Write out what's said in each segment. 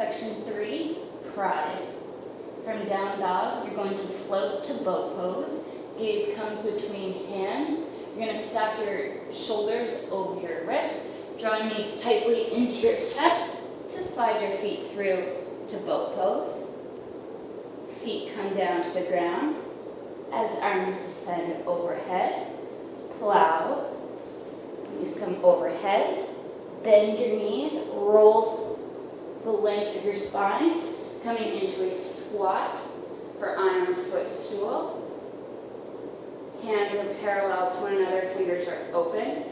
Section 3, pride. From down dog, you're going to float to boat pose. Gaze comes between hands. You're going to stack your shoulders over your wrist. Draw your knees tightly into your chest to slide your feet through to boat pose. Feet come down to the ground as arms descend overhead. Plow. Knees come overhead. Bend your knees. Roll the length of your spine, coming into a squat for iron footstool. Hands are parallel to one another, fingers are open.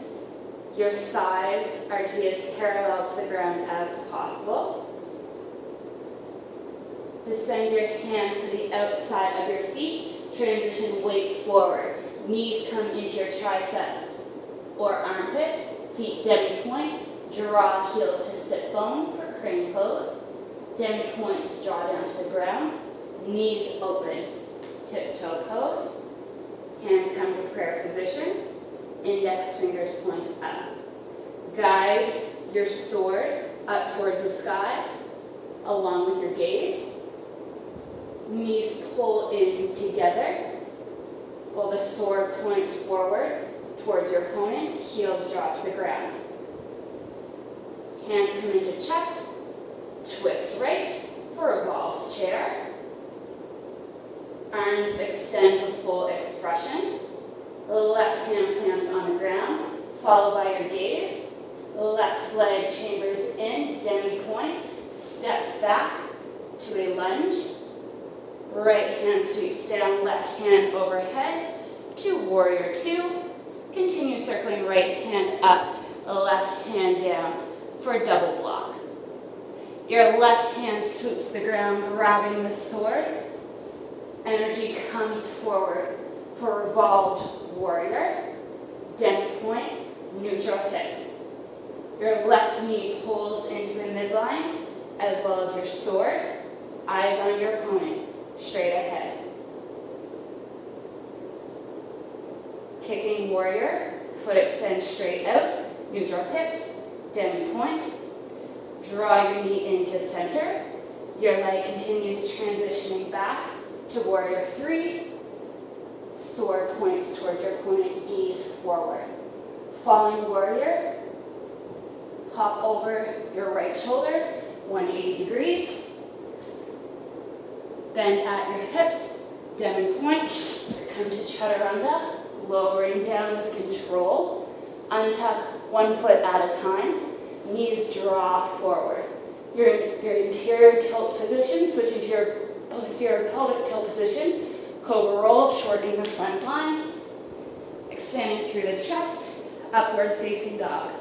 Your thighs are to be as parallel to the ground as possible. Descend your hands to the outside of your feet. Transition weight forward. Knees come into your triceps or armpits. Feet demi-point. Draw heels to sit bone for crane pose. Demi-points draw down to the ground. Knees open. Tiptoe pose. Hands come to prayer position. Index fingers point up. Guide your sword up towards the sky along with your gaze. Knees pull in together while the sword points forward towards your opponent. Heels drop to the ground. Hands come into chest. Twist right for revolved chair. Arms extend for full expression. The left hand plants on the ground, followed by your gaze. Left leg chambers in, demi-point. Step back to a lunge. Right hand sweeps down, left hand overhead to warrior two. Continue circling right hand up, left hand down for a double block. Your left hand swoops the ground, grabbing the sword. Energy comes forward for revolved warrior, demi-point, neutral hips. Your left knee pulls into the midline, as well as your sword. Eyes on your opponent, straight ahead. Kicking warrior, foot extends straight out, neutral hips, demi-point. Draw your knee into center. Your leg continues transitioning back to warrior three. Sword points towards your opponent, gaze forward. Falling warrior, hop over your right shoulder, 180 degrees. Bend at your hips, demi-point. Come to chaturanga, lowering down with control. Untuck one foot at a time. Knees draw forward. Your interior tilt position, switch into your posterior pelvic tilt position. Cobra roll, shortening the front line. Expanding through the chest, upward facing dog.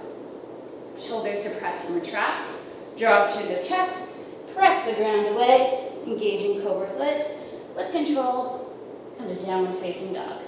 Shoulders to press and retract. Draw up through the chest, press the ground away, engaging cobra hood. With control, come to downward facing dog.